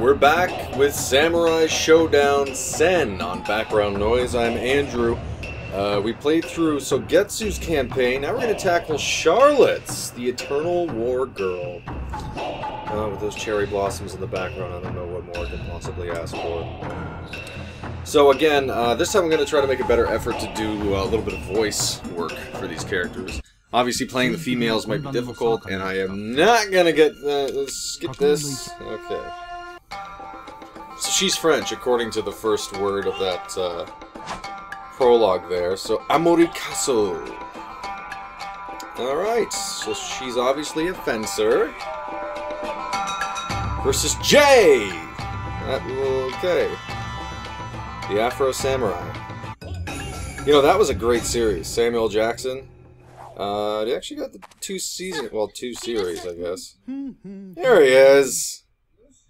We're back with Samurai Shodown Sen on Background Noise. I'm Andrew. We played through Sogetsu's campaign. Now we're going to tackle Charlotte's, the Eternal War Girl. With those cherry blossoms in the background, I don't know what more I can possibly ask for. So again, this time I'm going to try to make a better effort to do a little bit of voice work for these characters. Obviously playing the females might be difficult, and I am not going to get... let's skip this. Okay. So she's French, according to the first word of that prologue there. So, Amorikaso. Alright, so she's obviously a fencer. Versus Jay! Okay. The Afro Samurai. You know, that was a great series. Samuel Jackson. He actually got the two series, I guess. There he is!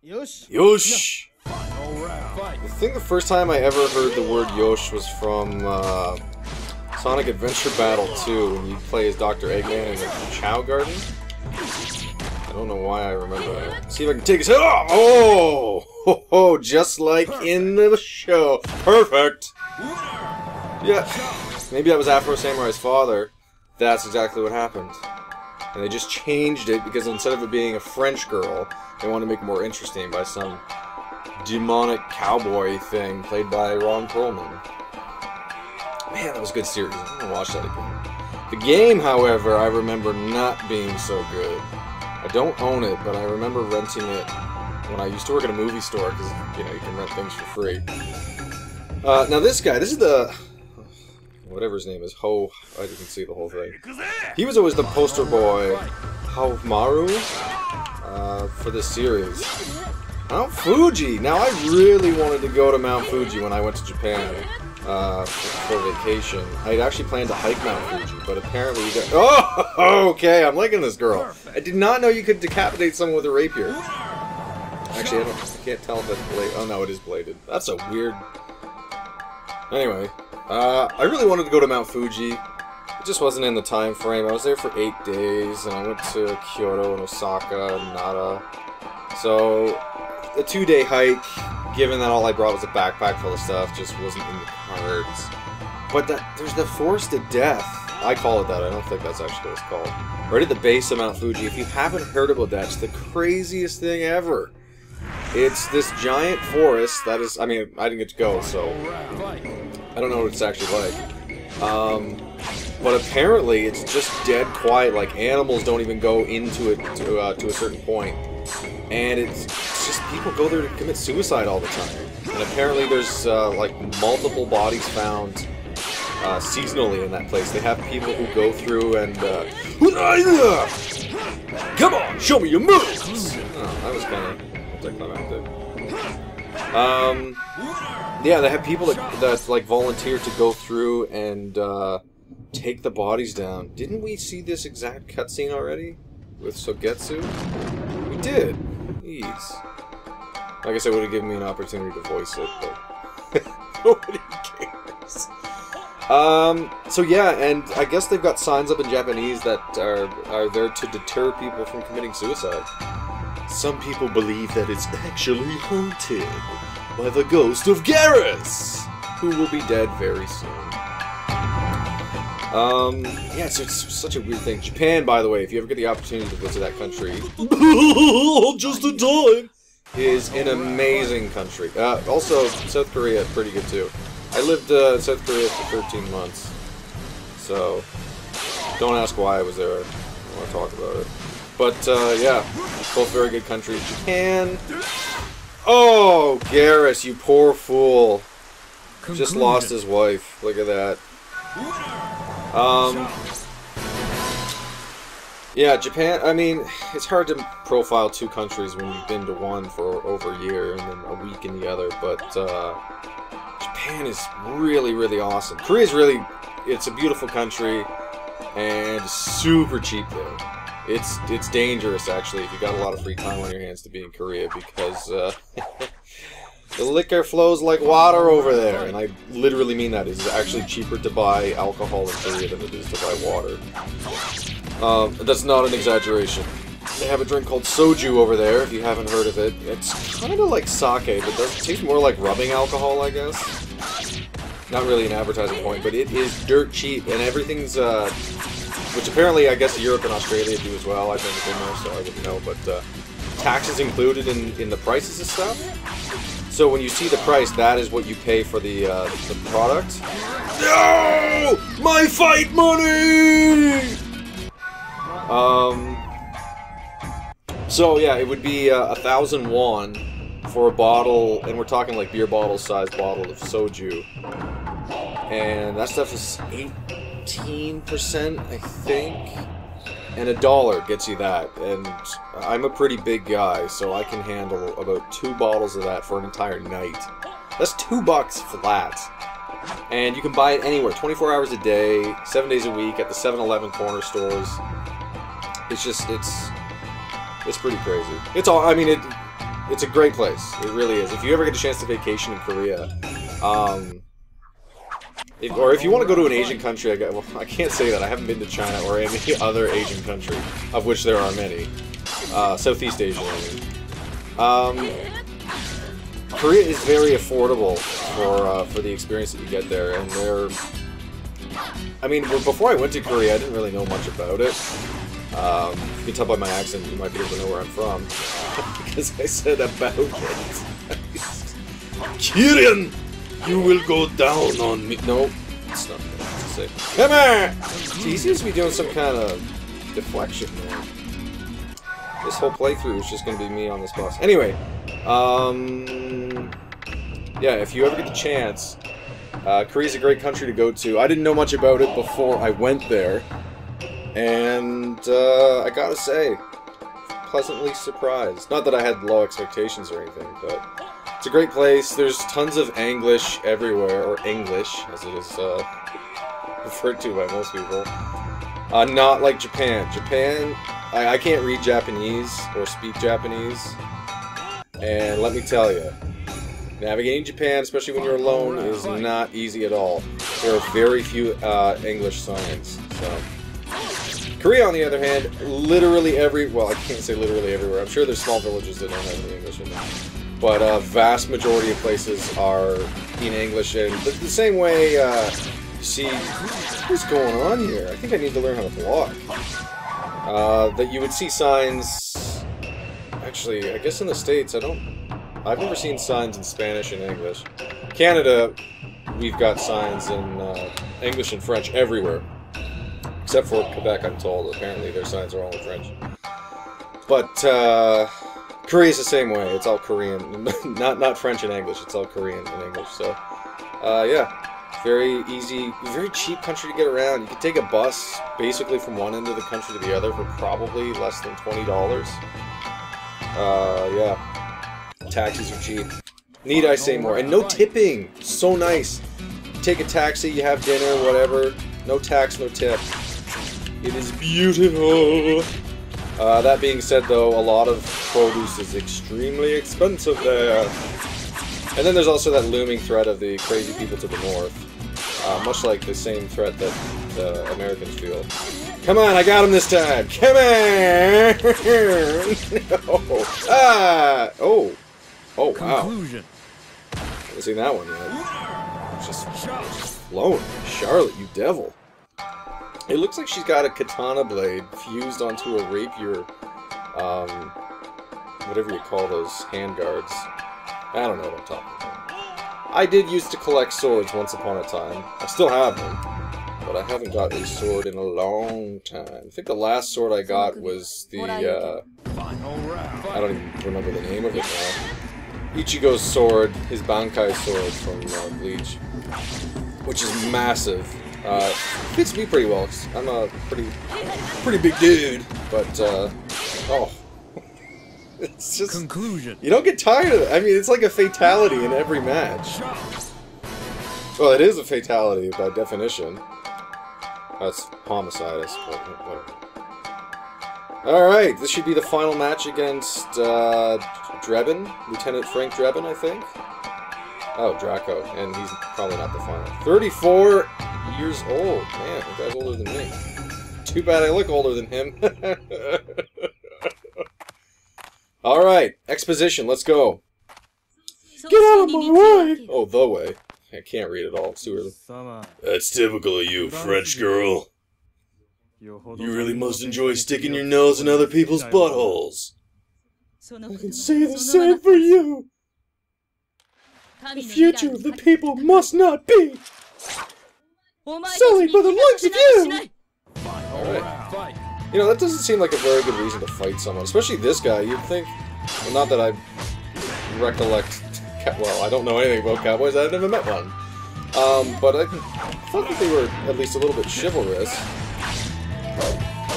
Yosh! I think the first time I ever heard the word Yosh was from Sonic Adventure Battle 2, when you play as Dr. Eggman in the Chow Garden. I don't know why I remember that. See if I can take his head off! Oh, just like in the show. Perfect! Yeah, maybe that was Afro Samurai's father. That's exactly what happened. And they just changed it because instead of it being a French girl, they wanted to make it more interesting by some demonic cowboy thing played by Ron Perlman. Man, that was a good series. I'm gonna watch that again. The game, however, I remember not being so good. I don't own it, but I remember renting it when I used to work at a movie store because, you know, you can rent things for free. Now this guy, this is the... whatever his name is, I didn't see the whole thing. He was always the poster boy, Maru, for this series. Mount Fuji! Now, I really wanted to go to Mount Fuji when I went to Japan for vacation. I had actually planned to hike Mount Fuji, but apparently you got... Oh! Okay, I'm liking this girl. I did not know you could decapitate someone with a rapier. Actually, I can't tell if it's bladed. Oh, no, it is bladed. That's a weird... Anyway, I really wanted to go to Mount Fuji. It just wasn't in the time frame. I was there for 8 days, and I went to Kyoto and Osaka and Nara. So, a 2-day hike, given that all I brought was a backpack full of stuff, just wasn't in the cards. But there's the Forest of Death. I call it that. I don't think that's actually what it's called. Right at the base of Mount Fuji. If you haven't heard about that, it's the craziest thing ever. It's this giant forest that is... I mean, I didn't get to go, so... I don't know what it's actually like. But apparently it's just dead quiet. Like, animals don't even go into it to a certain point. And it's just people go there to commit suicide all the time. And apparently there's like multiple bodies found seasonally in that place. They have people who go through and come on, show me your moves. Oh, that was kind of anticlimactic. Yeah, they have people that like volunteer to go through and take the bodies down. Didn't we see this exact cutscene already with Sogetsu? We did. Jeez. I guess I would have given me an opportunity to voice it, but nobody cares. So yeah, and I guess they've got signs up in Japanese that are there to deter people from committing suicide. Some people believe that it's actually haunted by the ghost of Garrus, who will be dead very soon. Yeah, so it's such a weird thing. Japan, by the way, if you ever get the opportunity to visit that country, just in time, is an amazing country. Also, South Korea, pretty good too. I lived in South Korea for 13 months, so don't ask why I was there. I don't want to talk about it. But, yeah, both very good countries. Japan... Oh, Garrus, you poor fool. Just lost his wife. Look at that. Yeah, Japan, I mean, it's hard to profile two countries when you've been to one for over a year and then a week in the other, but, Japan is really, really awesome. Korea's really, it's a beautiful country, and super cheap there. It's dangerous, actually, if you got a lot of free time on your hands to be in Korea, because, the liquor flows like water over there, and I literally mean that. It's actually cheaper to buy alcohol in Korea than it is to buy water. That's not an exaggeration. They have a drink called soju over there, if you haven't heard of it. It's kind of like sake, but it tastes more like rubbing alcohol, I guess. Not really an advertising point, but it is dirt cheap, and everything's, which apparently I guess Europe and Australia do as well. I've never been there, so I wouldn't know, but tax is included in the prices of stuff. So when you see the price, that is what you pay for the product. No! My fight money! So yeah, it would be 1,000 won for a bottle, and we're talking like beer bottle sized bottle of soju. And that stuff is 18%, I think. And $1 gets you that. And I'm a pretty big guy, so I can handle about 2 bottles of that for an entire night. That's $2 flat. And you can buy it anywhere, 24 hours a day, 7 days a week, at the 7-Eleven corner stores. It's just, it's pretty crazy. It's all, I mean, it's a great place. It really is. If you ever get a chance to vacation in Korea, or if you want to go to an Asian country, well, I can't say that. I haven't been to China or any other Asian country, of which there are many. Southeast Asia, I mean. Korea is very affordable for the experience that you get there, and they're... I mean, before I went to Korea, I didn't really know much about it. If you can tell by my accent, you might be able to know where I'm from. Because I said about it. Kirin! You will go down on me. No, it's not what to say. Come here! See, he seems to be doing some kind of deflection there. This whole playthrough is just going to be me on this bus. Anyway, yeah, if you ever get the chance, Korea's a great country to go to. I didn't know much about it before I went there, and I gotta say, pleasantly surprised. Not that I had low expectations or anything, but it's a great place. There's tons of English everywhere, or English, as it is referred to by most people. Not like Japan. Japan, I can't read Japanese or speak Japanese, and let me tell you, navigating Japan, especially when you're alone, is not easy at all. There are very few English signs. So, Korea, on the other hand, literally well, I can't say literally everywhere. I'm sure there's small villages that don't have any English in them. But vast majority of places are in English, and the same way, you see, what's going on here? I think I need to learn how to block. That you would see signs, actually, I guess in the States, I've never seen signs in Spanish and English. Canada, we've got signs in English and French everywhere. Except for Quebec, I'm told. Apparently their signs are all in French. But, Korea's the same way. It's all Korean. not French and English. It's all Korean and English. So, yeah. Very easy, very cheap country to get around. You can take a bus, basically from one end of the country to the other for probably less than $20. Yeah. Taxis are cheap. Need I say more? And no tipping! So nice. You take a taxi, you have dinner, whatever. No tax, no tip. It is beautiful. That being said, though, a lot of produce is extremely expensive there. And then there's also that looming threat of the crazy people to the north. Much like the same threat that the Americans feel. Come on, I got him this time! Come on! No. Ah! Oh! Oh, wow. Conclusion. Haven't seen that one yet. Just flown. Charlotte, you devil. It looks like she's got a katana blade fused onto a rapier, whatever you call those handguards. I don't know what I'm talking about. I did used to collect swords once upon a time. I still have them, but I haven't got a sword in a long time. I think the last sword I got was the, I don't even remember the name of it now. Ichigo's sword, his Bankai sword from Bleach, which is massive. Fits me pretty well. I'm a pretty big dude, but oh, it's just conclusion. You don't get tired of it. I mean, it's like a fatality in every match. Well, it is a fatality by definition. That's homicide, I suppose. Whatever. All right, this should be the final match against Drebin, Lieutenant Frank Drebin, I think. Oh, Draco, and he's probably not the final. 34 years old. Man, the guy's older than me. Too bad I look older than him. Alright, exposition, let's go. Get out of my way! Oh, the way. I can't read it all, it's too early. That's typical of you, French girl. You really must enjoy sticking your nose in other people's buttholes. I can say the same for you. The future of the people must not be sullied by the likes of you! Alright. You know, that doesn't seem like a very good reason to fight someone, especially this guy. You'd think, well, not that I recollect, well, I don't know anything about cowboys, I've never met one. But I thought that they were at least a little bit chivalrous.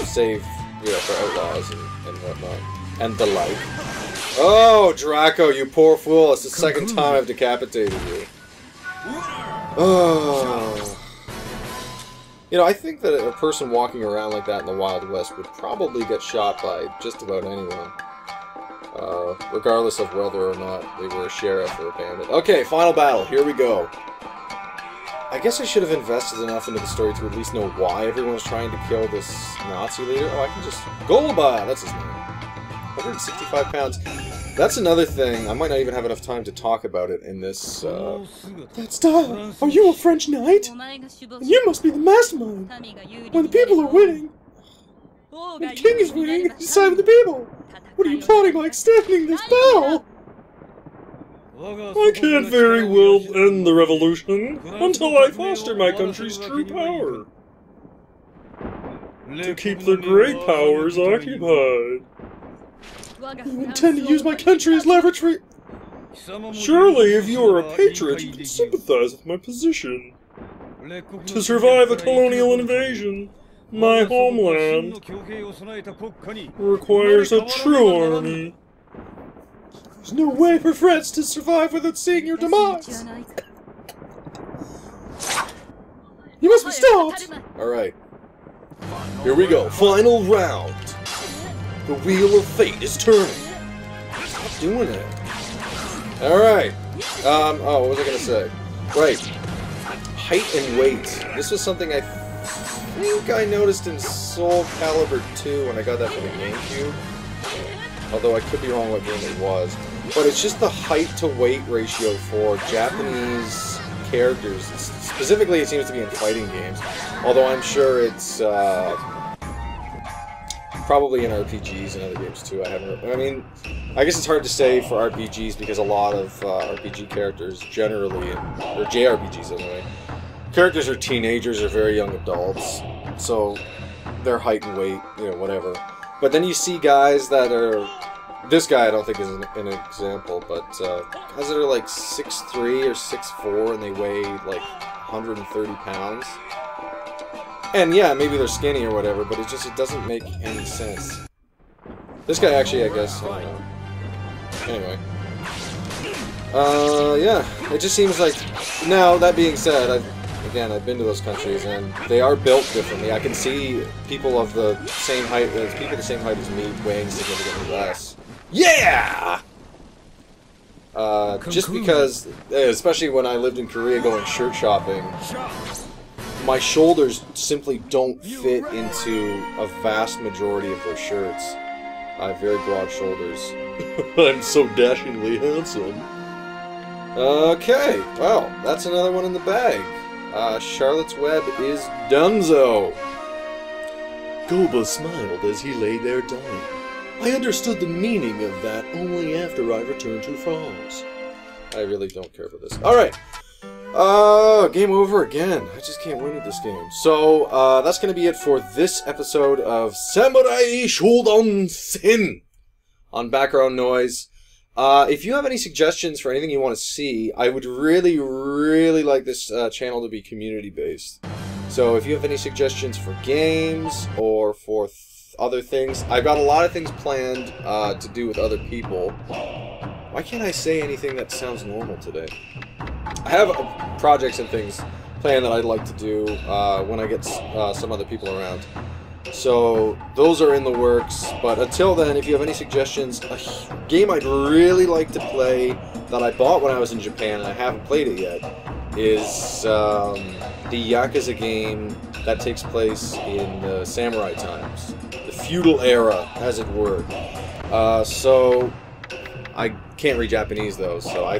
Save, you know, for outlaws and whatnot. And the like. Oh, Draco, you poor fool, it's the second time I've decapitated you. Oh. You know, I think that a person walking around like that in the Wild West would probably get shot by just about anyone. Regardless of whether or not they were a sheriff or a bandit. Okay, final battle, here we go. I guess I should have invested enough into the story to at least know why everyone's trying to kill this Nazi leader. Oh, I can just... Golba! That's his name. 165 pounds. That's another thing. I might not even have enough time to talk about it in this, That style! Are you a French knight? And you must be the mastermind! When the people are winning... When the king is winning, you side with the people! What are you plotting by extending this battle? I can't very well end the revolution until I foster my country's true power. To keep the great powers occupied. You intend to use my country as leverage for... Surely, if you are a patriot, you can sympathize with my position. To survive a colonial invasion, my homeland requires a true army. There's no way for France to survive without seeing your demise. You must be stopped! Alright. Here we go. Final round. The wheel of fate is turning. Stop doing it. Alright. Oh, what was I gonna say? Right. Height and weight. This was something I think I noticed in Soul Calibur 2 when I got that for the GameCube. Although I could be wrong what game it was. But it's just the height to weight ratio for Japanese characters. Specifically, it seems to be in fighting games. Although I'm sure it's probably in RPGs and other games too. I mean, I guess it's hard to say for RPGs because a lot of RPG characters generally, or JRPGs anyway, characters are teenagers or very young adults. So their height and weight, you know, whatever. But then you see guys that are... This guy I don't think is an example, but guys that are like 6'3" or 6'4", and they weigh like 130 pounds. And yeah, maybe they're skinny or whatever, but it doesn't make any sense. This guy actually, I guess, I don't know. Anyway. Yeah, it just seems like... Now, that being said, I've been to those countries, and they are built differently. I can see people of the same height as me weighing significantly less. Yeah! Just because, especially when I lived in Korea going shirt shopping, my shoulders simply don't fit into a vast majority of their shirts. I have very broad shoulders. I'm so dashingly handsome. Okay, well, that's another one in the bag. Charlotte's Web is donezo. Golba smiled as he lay there dying. I understood the meaning of that only after I returned to France. I really don't care about this. Alright. Game over again. I just can't win at this game. So, that's gonna be it for this episode of Samurai Shodown Sen on Background Noise. If you have any suggestions for anything you want to see, I would really, really like this channel to be community-based. So if you have any suggestions for games or for other things, I've got a lot of things planned to do with other people. Why can't I say anything that sounds normal today? I have projects and things planned that I'd like to do when I get some other people around. So, those are in the works, but until then, if you have any suggestions, a game I'd really like to play that I bought when I was in Japan and I haven't played it yet is the Yakuza game that takes place in the samurai times. The feudal era, as it were. So I can't read Japanese though, so I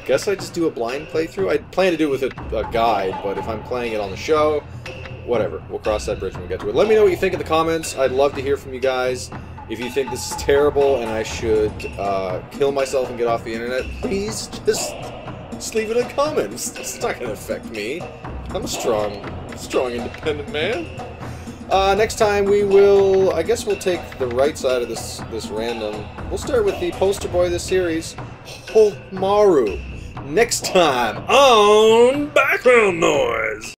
guess I just do a blind playthrough. I plan to do it with a guide, but if I'm playing it on the show, whatever. We'll cross that bridge when we get to it. Let me know what you think in the comments. I'd love to hear from you guys. If you think this is terrible and I should kill myself and get off the internet, please just leave it in comments. It's not going to affect me. I'm a strong, independent man. Next time we will, I guess we'll take the right side of this random. We'll start with the poster boy of this series, Homaru. Next time on Background Noise.